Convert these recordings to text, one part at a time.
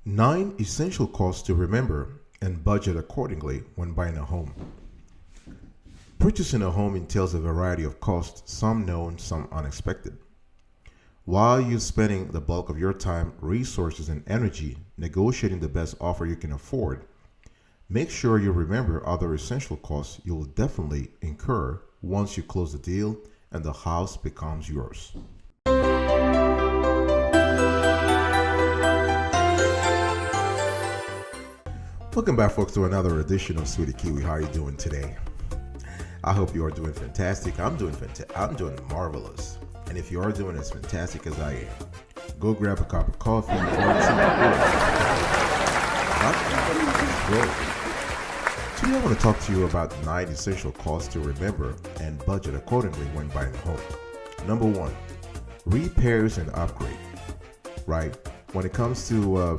9 essential costs to remember and budget accordingly when buying a home. Purchasing a home entails a variety of costs, some known, some unexpected. While you're spending the bulk of your time, resources, and energy negotiating the best offer you can afford, make sure you remember other essential costs you will definitely incur once you close the deal and the house becomes yours. Welcome back, folks, to another edition of Sweetie Kiwi. How are you doing today? I hope you are doing fantastic. I'm doing marvelous. And if you are doing as fantastic as I am, go grab a cup of coffee or tea. Today I want to talk to you about 9 essential costs to remember and budget accordingly when buying a home. Number 1, repairs and upgrade. Right? When it comes to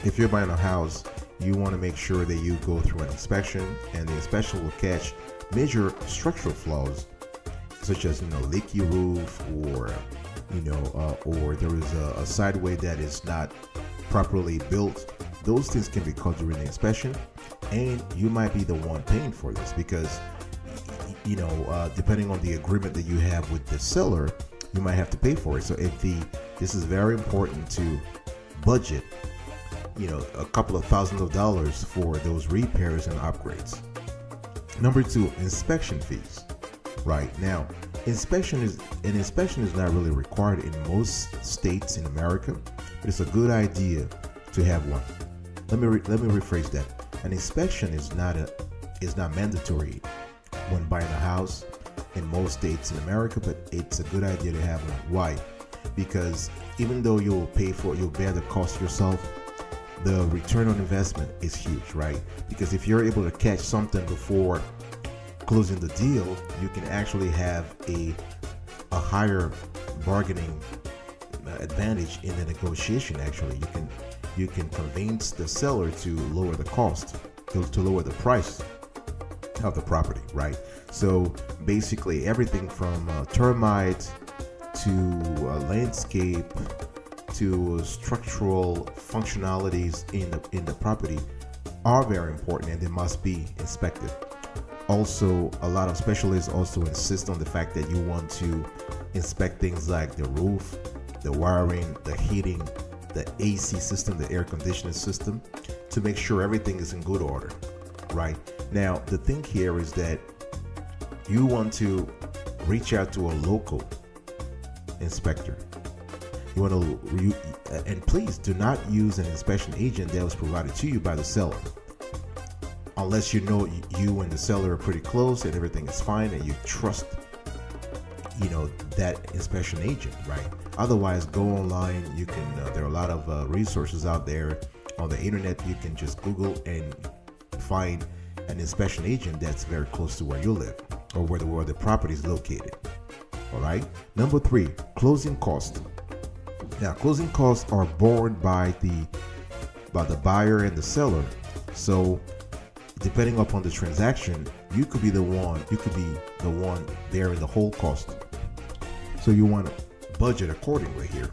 if you're buying a house, you want to make sure that you go through an inspection, and the inspection will catch major structural flaws, such as leaky roof, or or there is a sideway that is not properly built. Those things can be caught during the inspection, and you might be the one paying for this because depending on the agreement that you have with the seller, you might have to pay for it. So this is very important to budget a couple of thousands of dollars for those repairs and upgrades. Number 2, inspection fees. Right now, inspection is not really required in most states in America, but it's a good idea to have one. Let me rephrase that. An inspection is not mandatory when buying a house in most states in America, but it's a good idea to have one. Why? Because even though you'll bear the cost yourself, the return on investment is huge, right? Because if you're able to catch something before closing the deal, you can actually have a higher bargaining advantage in the negotiation. Actually, you can convince the seller to lower the cost, to lower the price of the property, right? So basically, everything from termites to landscape to structural functionalities in the property are very important, and they must be inspected. Also, a lot of specialists also insist on the fact that you want to inspect things like the roof, the wiring, the heating, the AC system, the air conditioning system, to make sure everything is in good order, right? Now, the thing here is that you want to reach out to a local inspector. And please do not use an inspection agent that was provided to you by the seller, unless you know you and the seller are pretty close and everything is fine and you trust that inspection agent, right? Otherwise, go online. You can there are a lot of resources out there on the internet. You can just Google and find an inspection agent that's very close to where you live or where the property is located. All right. Number 3, closing costs. Now, closing costs are borne by the buyer and the seller. So, depending upon the transaction, you could be the one bearing the whole cost. So you want to budget accordingly here.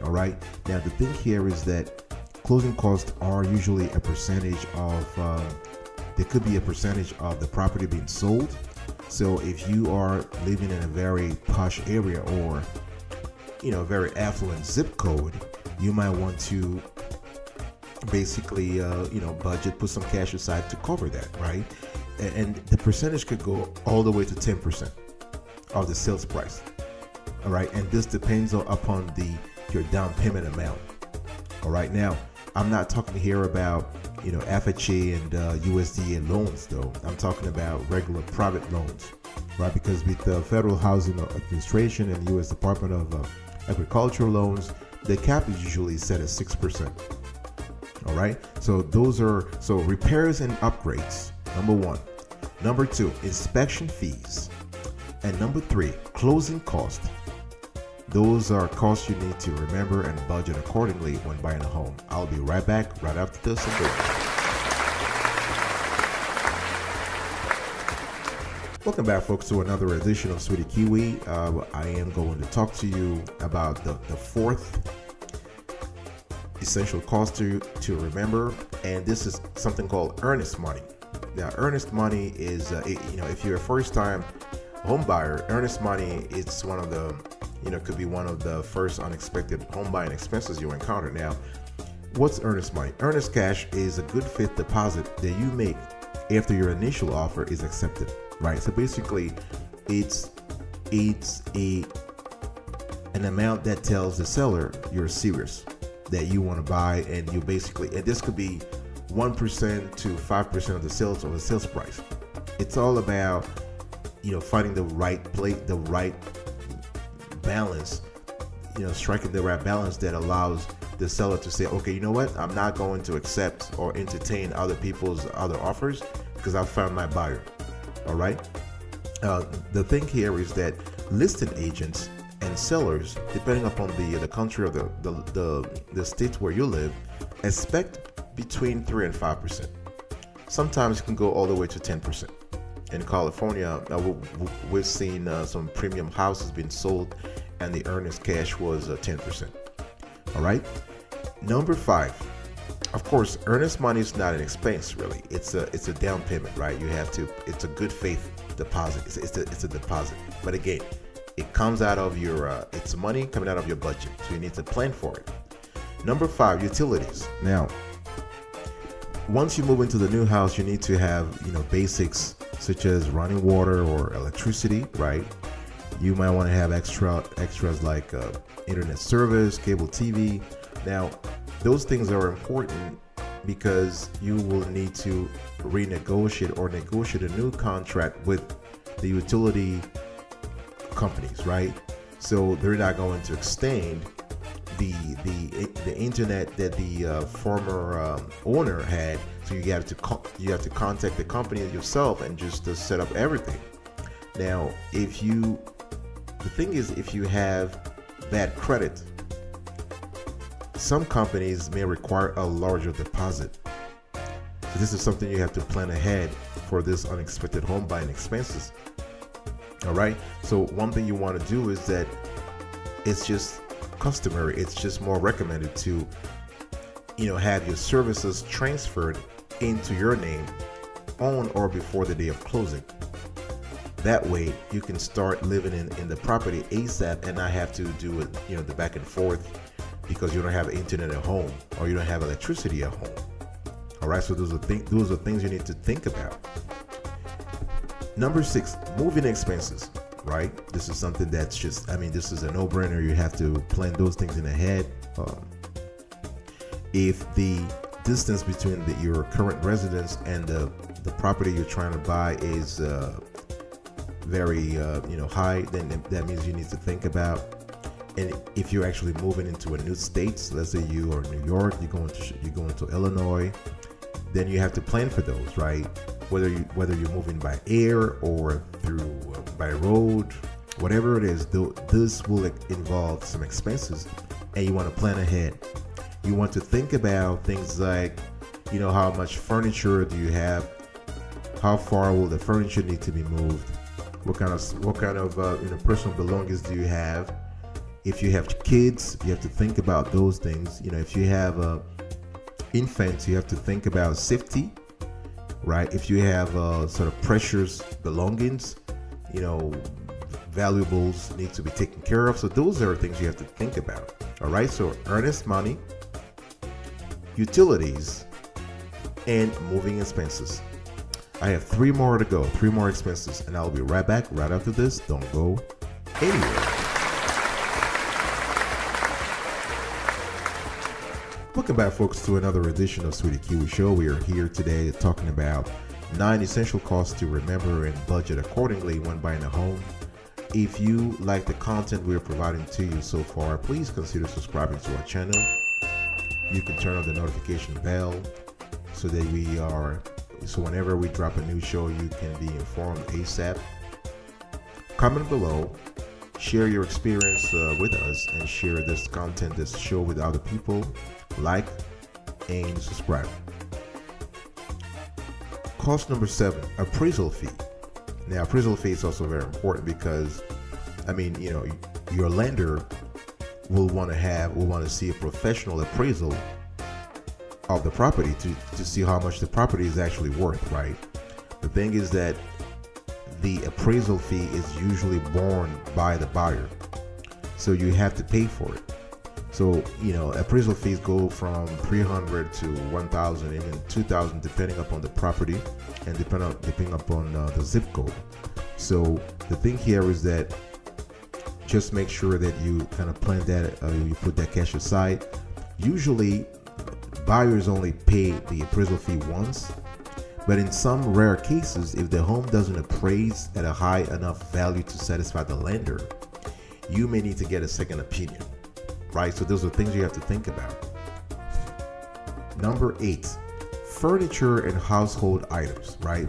All right. Now, the thing here is that closing costs are usually a percentage of. They could be a percentage of the property being sold. So if you are living in a very posh area or a very affluent zip code, you might want to basically budget, put some cash aside to cover that, right? And the percentage could go all the way to 10% of the sales price. All right, and this depends upon your down payment amount. All right, now I'm not talking here about FHA and USDA loans, though. I'm talking about regular private loans, right? Because with the Federal Housing Administration and the U.S. Department of Agricultural loans, the cap is usually set at 6%. All right, so repairs and upgrades, number 1. Number 2, inspection fees. And number 3, closing costs. Those are costs you need to remember and budget accordingly when buying a home. I'll be right back right after this. Welcome back, folks, to another edition of Sweetie Kiwi. I am going to talk to you about the fourth essential costs to remember, and this is something called earnest money. Now, earnest money is, if you're a first-time home buyer, earnest money is one of the, could be one of the first unexpected home buying expenses you encounter. Now, what's earnest money? Earnest cash is a good faith deposit that you make after your initial offer is accepted, right? So basically, it's an amount that tells the seller you're serious, that you want to buy, and you basically, and this could be 1% to 5% of the sales price. It's all about, finding the right the right balance, striking the right balance that allows the seller to say, okay, you know what, I'm not going to accept or entertain other people's other offers because I've found my buyer. All right. The thing here is that listing agents and sellers, depending upon the country or the state where you live, expect between 3 and 5%. Sometimes it can go all the way to 10%. In California, we've seen some premium houses being sold, and the earnest cash was 10%. All right. Number 5, of course, earnest money is not an expense really. It's a down payment, right? You have to. It's a good faith deposit. It's a deposit, but again, it comes out of your. It's money coming out of your budget, so you need to plan for it. Number 5, utilities. Now, once you move into the new house, you need to have, basics such as running water or electricity, right? You might want to have extras like internet service, cable TV. Now, those things are important because you will need to renegotiate or negotiate a new contract with the utility companies, right? So they're not going to extend the internet that the former owner had. So you have to contact the company yourself and just set up everything. Now, the thing is, if you have bad credit, some companies may require a larger deposit. So this is something you have to plan ahead for this unexpected home buying expenses. All right. So one thing you want to do is that it's just customary. It's just more recommended to, have your services transferred into your name on or before the day of closing. That way you can start living in the property ASAP and not have to do it, the back and forth because you don't have internet at home or you don't have electricity at home. All right. So those are things you need to think about. Number 6, moving expenses. Right? This is something that's just, this is a no-brainer. You have to plan those things in ahead. If the distance between your current residence and the property you're trying to buy is very high, then that means you need to think about. And if you're actually moving into a new state, let's say you are in New York, you're going to Illinois, then you have to plan for those, right? Whether you're moving by air or through by road, whatever it is, this will involve some expenses, and you want to plan ahead. You want to think about things like, how much furniture do you have? How far will the furniture need to be moved? What kind of personal belongings do you have? If you have kids, you have to think about those things. If you have infants, you have to think about safety. Right? If you have sort of precious belongings, valuables need to be taken care of. So those are things you have to think about. All right. So earnest money, utilities, and moving expenses. I have 3 more to go, 3 more expenses, and I'll be right back right after this. Don't go anywhere. Welcome back, folks, to another edition of Sweetie Kiwi Show. We are here today talking about 9 essential costs to remember and budget accordingly when buying a home. If you like the content we're providing to you so far, please consider subscribing to our channel. You can turn on the notification bell so whenever we drop a new show, you can be informed ASAP. Comment below, share your experience with us, and share this content, this show with other people. Like and subscribe. Cost number 7, appraisal fee. Now, appraisal fee is also very important because, your lender will want to see a professional appraisal of the property to see how much the property is actually worth, right? The thing is that the appraisal fee is usually borne by the buyer, so you have to pay for it. So, appraisal fees go from $300 to $1,000, even $2,000, depending upon the property and depending upon the zip code. So the thing here is that just make sure that you kind of plan that, you put that cash aside. Usually, buyers only pay the appraisal fee once, but in some rare cases, if the home doesn't appraise at a high enough value to satisfy the lender, you may need to get a second opinion, right? So those are things you have to think about. Number 8, furniture and household items, right?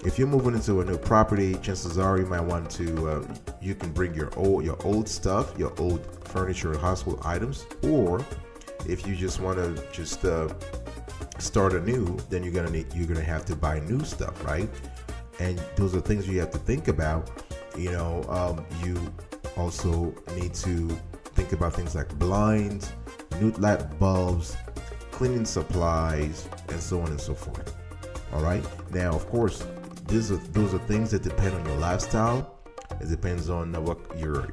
If you're moving into a new property, chances are you might want to, you can bring your old stuff, your old furniture and household items, or if you just want to start anew, then you're gonna have to buy new stuff, right? And those are things you have to think about. You also need to think about things like blinds, new light bulbs, cleaning supplies, and so on and so forth. All right. Now, of course, those are things that depend on your lifestyle. It depends on what your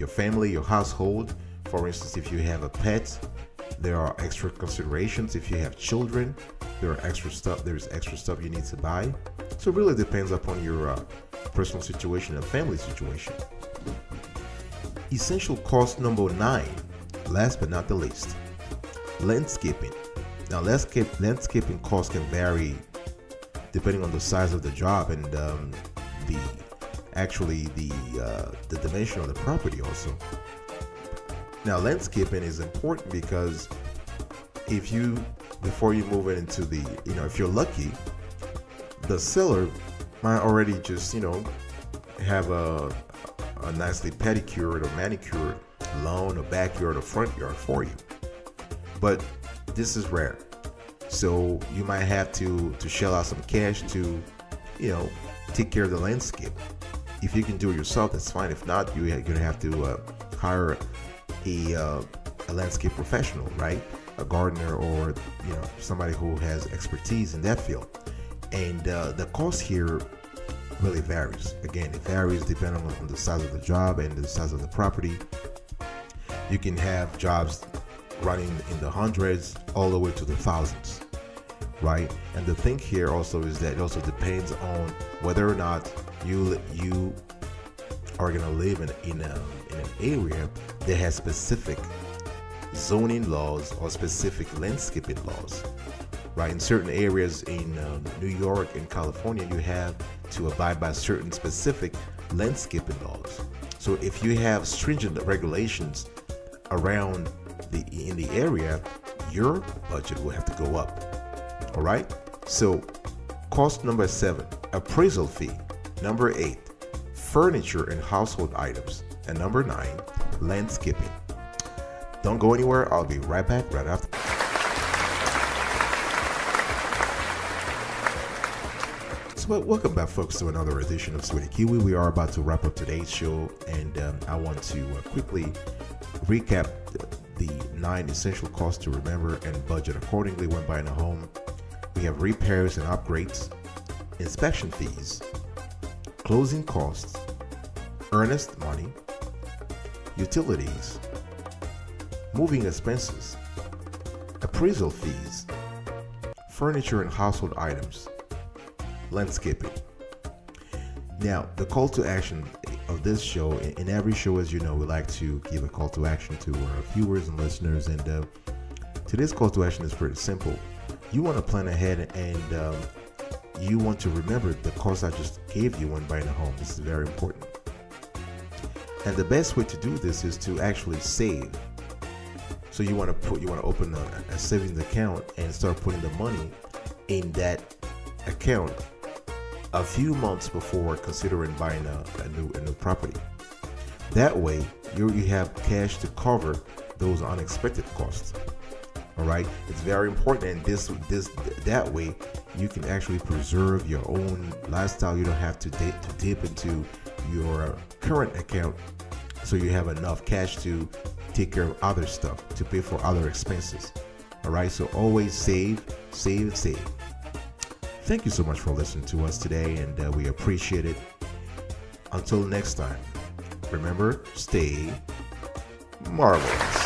family, your household. For instance, if you have a pet, there are extra considerations. If you have children, there's extra stuff you need to buy. So it really depends upon your personal situation and family situation. Essential cost number 9, last but not the least, landscaping. Now, landscaping costs can vary depending on the size of the job and the dimension of the property also. Now, landscaping is important because before you move it into if you're lucky, the seller might already just, have a nicely pedicured or manicured lawn or backyard or front yard for you. But this is rare. So you might have to shell out some cash to, take care of the landscape. If you can do it yourself, that's fine. If not, you're going to have to hire a landscape professional, right? A gardener or somebody who has expertise in that field. And the cost here really varies. Again, it varies depending on the size of the job and the size of the property. You can have jobs running in the hundreds all the way to the thousands, right? And the thing here also is that it also depends on whether or not you are going to live in an area that has specific zoning laws or specific landscaping laws, right? In certain areas in New York and California, you have to abide by certain specific landscaping laws. So if you have stringent regulations around in the area, your budget will have to go up. All right. So cost number 7, appraisal fee. Number 8, furniture and household items. And number 9, landscaping. Don't go anywhere. I'll be right back right after. So welcome back, folks, to another edition of Sweaty Kiwi. We are about to wrap up today's show, and I want to quickly recap the 9 essential costs to remember and budget accordingly when buying a home. We have repairs and upgrades, inspection fees, closing costs, earnest money, utilities, moving expenses, appraisal fees, furniture and household items, landscaping. Now, the call to action of this show, in every show, as you know, we like to give a call to action to our viewers and listeners, and today's call to action is pretty simple. You want to plan ahead, and you want to remember the cost I just gave you when buying a home. This is very important. And the best way to do this is to actually save. So you want to open a savings account and start putting the money in that account a few months before considering buying a new property. That way, you have cash to cover those unexpected costs. All right, it's very important, and that way you can actually preserve your own lifestyle. You don't have to dip into your current account so you have enough cash to take care of other stuff, to pay for other expenses. All right, so always save, save, save. Thank you so much for listening to us today, and we appreciate it. Until next time, remember, stay marvelous.